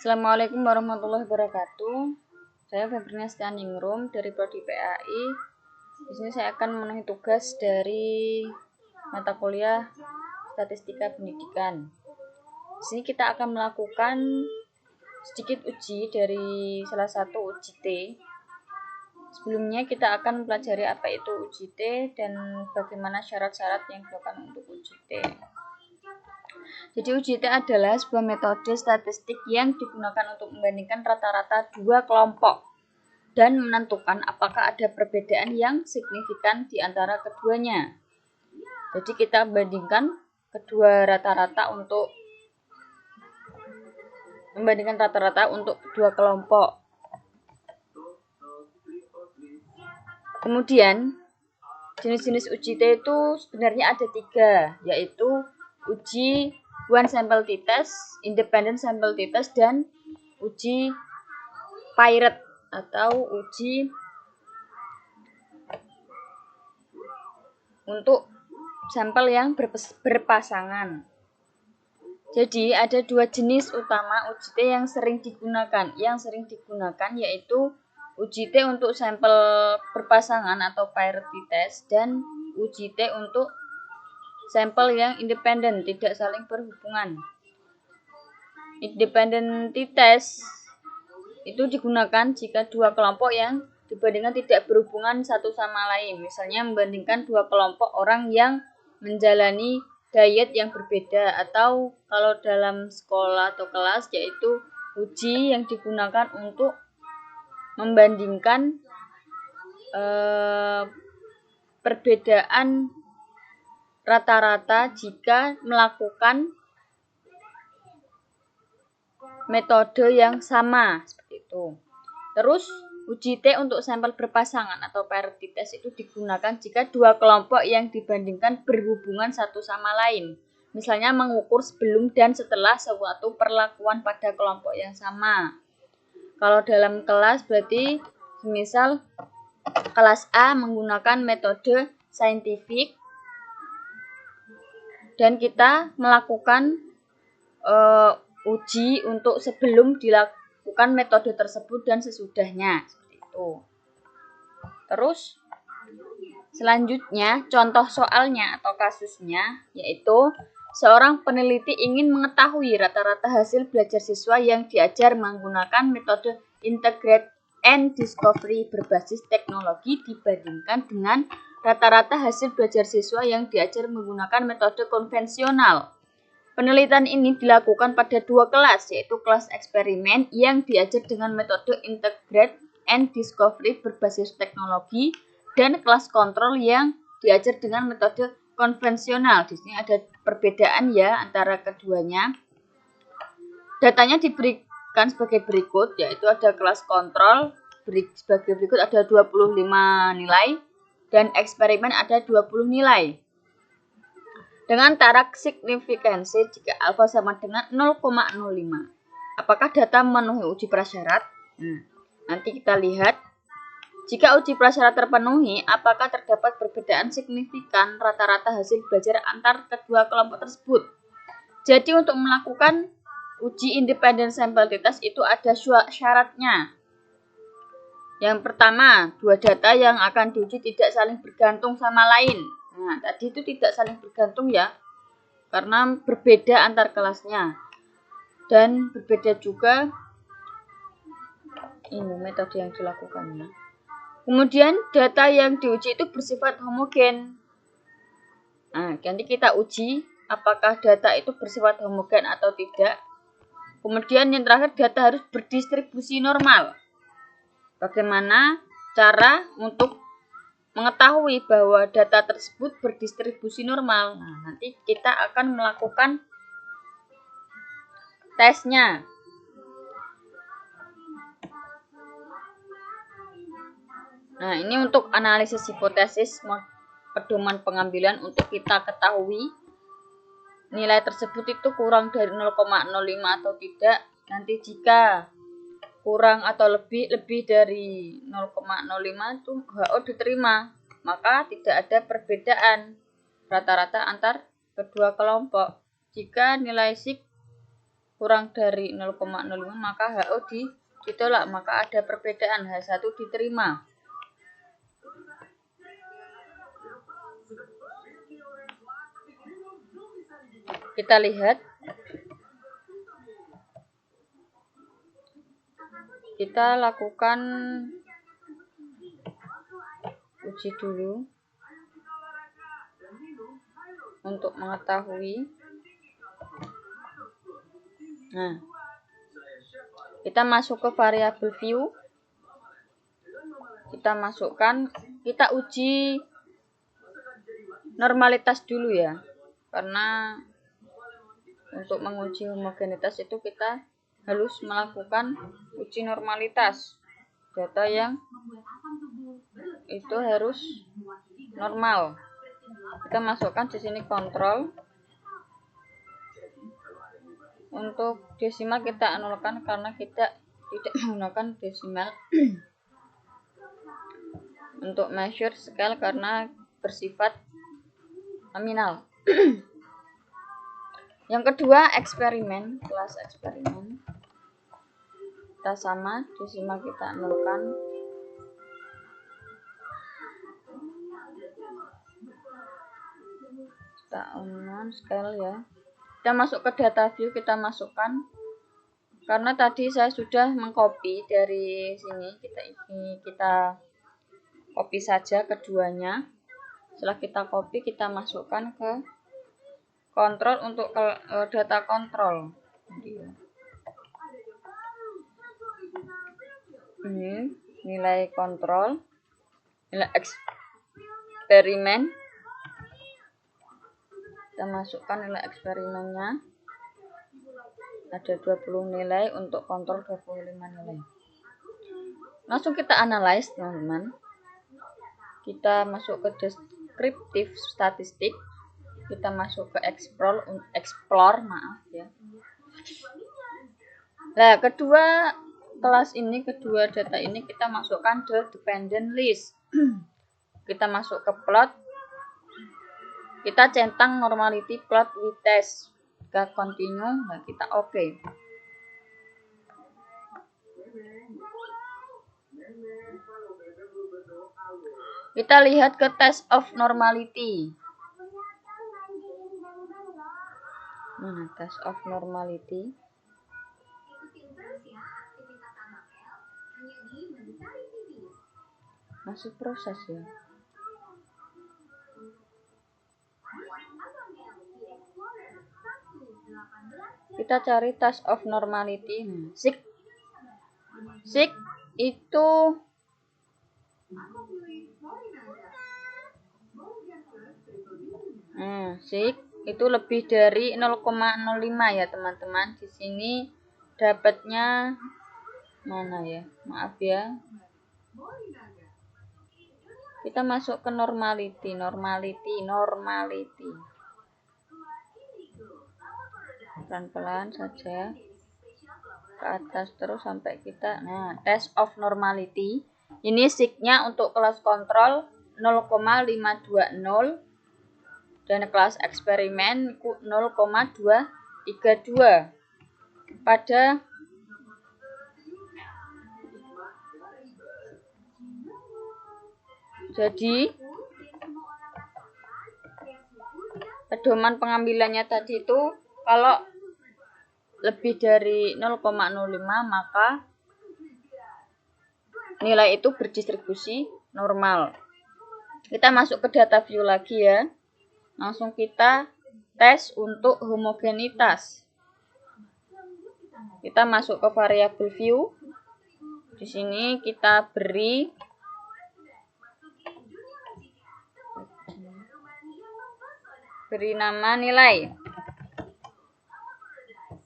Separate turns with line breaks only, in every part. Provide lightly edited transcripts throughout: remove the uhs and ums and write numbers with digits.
Assalamualaikum warahmatullahi wabarakatuh. Saya Febriana Stianingrum dari Prodi PAI. Di sini saya akan memenuhi tugas dari mata kuliah Statistika Pendidikan. Di sini kita akan melakukan sedikit uji dari salah satu uji T. Sebelumnya kita akan mempelajari apa itu uji T dan bagaimana syarat-syarat yang dilakukan untuk uji T. Jadi uji T adalah sebuah metode statistik yang digunakan untuk membandingkan rata-rata dua kelompok dan menentukan apakah ada perbedaan yang signifikan di antara keduanya. Jadi kita bandingkan kedua rata-rata untuk kedua kelompok. Kemudian jenis-jenis uji T itu sebenarnya ada 3, yaitu uji one sample t-test, independent sample t-test, dan uji Piret atau uji untuk sampel yang berpasangan. Jadi ada 2 jenis utama uji T yang sering digunakan. Yang sering digunakan yaitu uji T untuk sampel berpasangan atau Piret t-test dan uji T untuk sampel yang independen, tidak saling berhubungan. Independent t-test itu digunakan jika dua kelompok yang dibandingkan tidak berhubungan satu sama lain. Misalnya membandingkan dua kelompok orang yang menjalani diet yang berbeda, atau kalau dalam sekolah atau kelas yaitu uji yang digunakan untuk membandingkan perbedaan rata-rata jika melakukan metode yang sama, seperti itu. Terus uji T untuk sampel berpasangan atau Piret t-test itu digunakan jika dua kelompok yang dibandingkan berhubungan satu sama lain. Misalnya mengukur sebelum dan setelah suatu perlakuan pada kelompok yang sama. Kalau dalam kelas berarti misal kelas A menggunakan metode saintifik dan kita melakukan uji untuk sebelum dilakukan metode tersebut dan sesudahnya, seperti itu. Terus selanjutnya contoh soalnya atau kasusnya yaitu seorang peneliti ingin mengetahui rata-rata hasil belajar siswa yang diajar menggunakan metode integrate and discovery berbasis teknologi dibandingkan dengan rata-rata hasil belajar siswa yang diajar menggunakan metode konvensional. Penelitian ini dilakukan pada 2 kelas, yaitu kelas eksperimen yang diajar dengan metode integrate and discovery berbasis teknologi dan kelas kontrol yang diajar dengan metode konvensional. Di sini ada perbedaan ya antara keduanya. Datanya diberikan sebagai berikut, yaitu ada kelas kontrol sebagai berikut, ada 25 nilai dan eksperimen ada 20 nilai. Dengan tarak signifikansi jika alfa sama dengan 0,05. Apakah data memenuhi uji prasyarat? Nanti kita lihat. Jika uji prasyarat terpenuhi, apakah terdapat perbedaan signifikan rata-rata hasil belajar antar kedua kelompok tersebut? Jadi untuk melakukan uji independent sample t-test itu ada syaratnya. Yang pertama, 2 data yang akan diuji tidak saling bergantung sama lain. Nah, tadi itu tidak saling bergantung ya, karena berbeda antar kelasnya. Dan berbeda juga ini metode yang dilakukannya. Kemudian data yang diuji itu bersifat homogen. Nah, nanti kita uji apakah data itu bersifat homogen atau tidak. Kemudian yang terakhir, data harus berdistribusi normal. Bagaimana cara untuk mengetahui bahwa data tersebut berdistribusi normal? Nah, nanti kita akan melakukan tesnya. Nah, ini untuk analisis hipotesis pedoman pengambilan untuk kita ketahui nilai tersebut itu kurang dari 0,05 atau tidak. Nanti jika kurang atau lebih dari 0,05 itu HO diterima, maka tidak ada perbedaan rata-rata antar kedua kelompok. Jika nilai sig kurang dari 0,05 maka HO ditolak, maka ada perbedaan, H1 diterima. Kita lihat, kita lakukan uji dulu untuk mengetahui. Nah, kita masuk ke variabel view, kita masukkan, kita uji normalitas dulu ya, karena untuk menguji homogenitas itu kita harus melakukan uji normalitas. Data yang itu harus normal. Kita masukkan di sini kontrol. Untuk desimal kita nolkan karena kita tidak menggunakan desimal. Untuk measure scale karena bersifat nominal. Yang kedua, eksperimen, kelas eksperimen. Kita sama, desimal kita nolkan. Kita on scale ya. Kita masuk ke data view, kita masukkan. Karena tadi saya sudah mengcopy dari sini, kita copy saja keduanya. Setelah kita copy, kita masukkan ke kontrol untuk data kontrol. Ini nilai kontrol, nilai eksperimen. Kita masukkan nilai eksperimennya. Ada 20 nilai, untuk kontrol 25 nilai. Langsung kita analyze, teman-teman. Kita masuk ke descriptive statistik. Kita masuk ke explore, maaf ya. Nah, kedua kelas ini, kedua data ini kita masukkan ke dependent list. Kita masuk ke plot. Kita centang normality plot with test. Kita continue, nah kita oke. Kita lihat ke test of normality. Mana test of normality? Masih proses ya. Kita cari test of normality. Sig itu sig itu lebih dari 0,05 ya teman-teman. Di sini dapatnya mana ya? Maaf ya. Kita masuk ke normality. Pelan-pelan saja ke atas terus sampai kita. Nah, test of normality. Ini sig-nya untuk kelas kontrol 0,520. Dan kelas eksperimen 0,232 pada jadi pedoman pengambilannya tadi itu kalau lebih dari 0,05 maka nilai itu berdistribusi normal. Kita masuk ke data view lagi ya. Langsung kita tes untuk homogenitas. Kita masuk ke variabel view. Di sini kita beri nama nilai.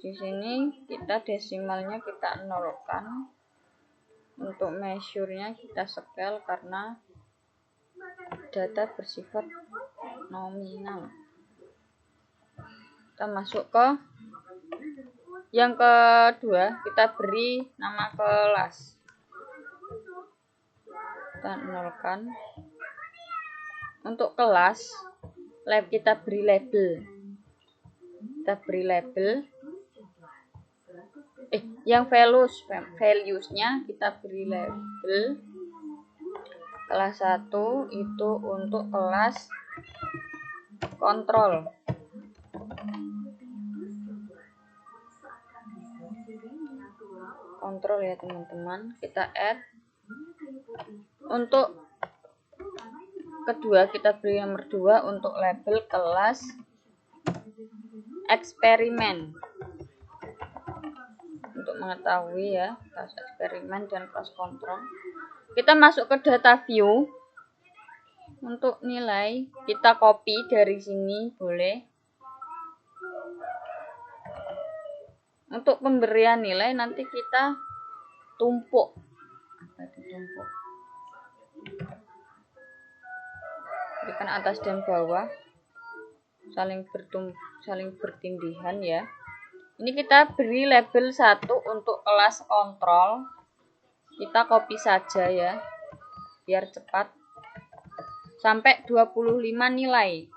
Di sini kita desimalnya kita nolkan. Untuk measure-nya kita scale karena data bersifat nominal. Kita masuk ke yang kedua, kita beri nama kelas. Kita nolkan. Untuk kelas, kita beri label. Kita beri label. yang values-nya kita beri label kelas 1 itu untuk kelas kontrol. Kontrol ya teman-teman, kita add. Untuk kedua kita beri nomor 2 untuk label kelas eksperimen. Untuk mengetahui ya, kelas eksperimen dan kelas kontrol. Kita masuk ke data view. Untuk nilai kita copy dari sini boleh. Untuk pemberian nilai nanti kita tumpuk. Apa itu tumpuk? Berikan atas dan bawah, saling bertindihan ya. Ini kita beri label 1 untuk kelas kontrol. Kita copy saja ya, biar cepat. Sampai 25 nilai.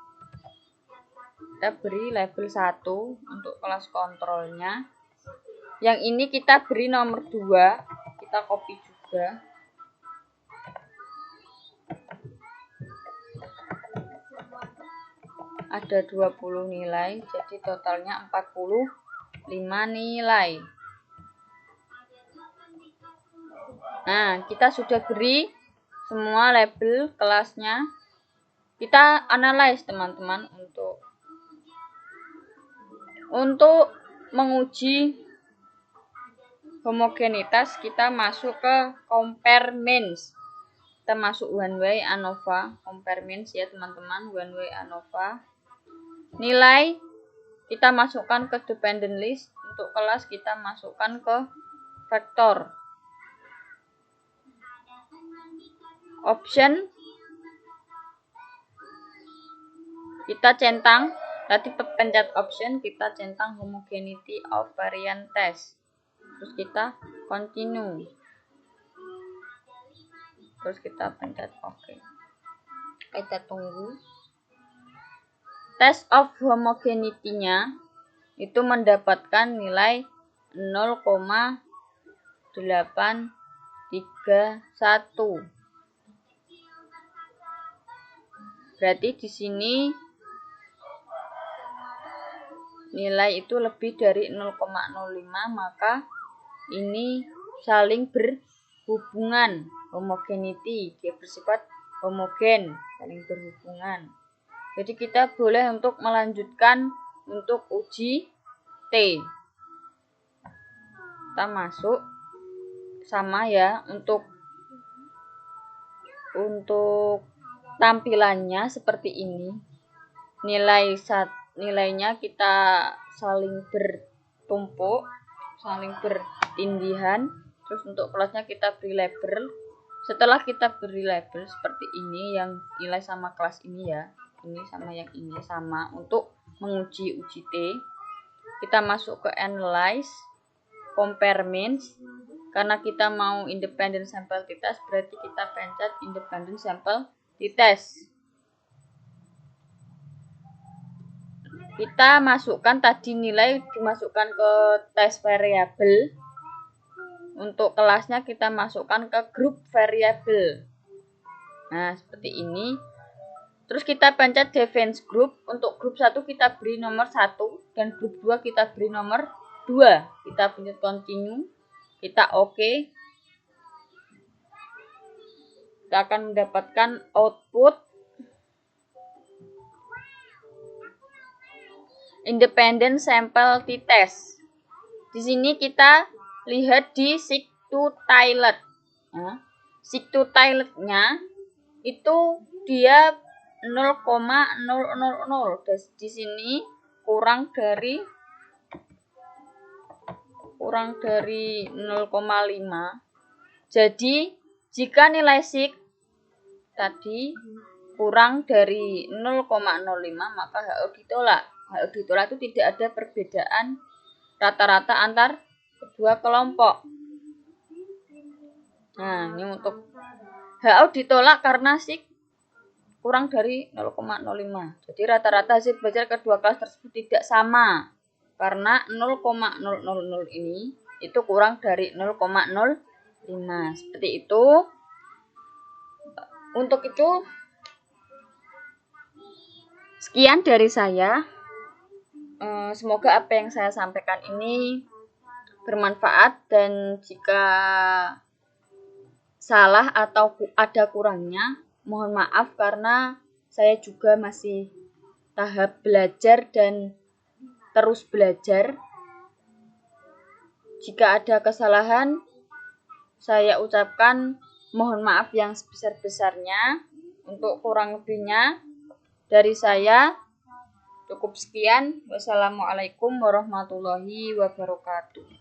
Kita beri label 1 untuk kelas kontrolnya. Yang ini kita beri nomor 2, kita copy juga. Ada 20 nilai, jadi totalnya 45 nilai. Nah, kita sudah beri semua label kelasnya. Kita analyze teman-teman untuk menguji homogenitas. Kita masuk ke compare means. Kita masuk one way ANOVA, compare means ya teman-teman, one way ANOVA. Nilai kita masukkan ke dependent list. Untuk kelas kita masukkan ke vektor. Option kita centang, tadi pencet option, kita centang homogeneity of variant test. Terus kita continue. Terus kita pencet OK. Kita tunggu. Test of homogeneity-nya itu mendapatkan nilai 0,831. Berarti di sini nilai itu lebih dari 0,05, maka ini saling berhubungan, homogeneity, dia bersifat homogen, saling berhubungan. Jadi kita boleh untuk melanjutkan untuk uji T. Kita masuk sama ya, untuk tampilannya seperti ini. Nilainya kita saling bertumpuk, saling bertindihan. Terus untuk kelasnya kita beri label. Setelah kita beri label seperti ini, yang nilai sama kelas ini ya, ini sama yang ini sama, untuk menguji T. Kita masuk ke analyze, compare means. Karena kita mau independent sample t-test, berarti kita pencet independent sample t-test. Kita masukkan tadi nilai, dimasukkan ke test variable. Untuk kelasnya kita masukkan ke group variable. Nah, seperti ini. Terus kita pencet defense group. Untuk grup 1 kita beri nomor 1 dan grup 2 kita beri nomor 2. Kita pencet continue. Kita OK. Kita akan mendapatkan output independent sample t-test. Di sini kita lihat di seek to tilet. Nah, seek to tilet-nya itu dia 0,000. Di sini kurang dari 0,5. Jadi jika nilai seek tadi kurang dari 0,05, maka HO ditolak. HO ditolak itu tidak ada perbedaan rata-rata antar kedua kelompok. Nah, ini untuk HO ditolak karena seek kurang dari 0,05. Jadi rata-rata hasil belajar kedua kelas tersebut tidak sama. Karena 0,000 ini itu kurang dari 0,05. Seperti itu. Untuk itu, sekian dari saya. Semoga apa yang saya sampaikan ini bermanfaat, dan jika salah atau ada kurangnya, mohon maaf karena saya juga masih tahap belajar dan terus belajar. Jika ada kesalahan, saya ucapkan mohon maaf yang sebesar-besarnya. Untuk kurang lebihnya dari saya cukup sekian. Wassalamualaikum warahmatullahi wabarakatuh.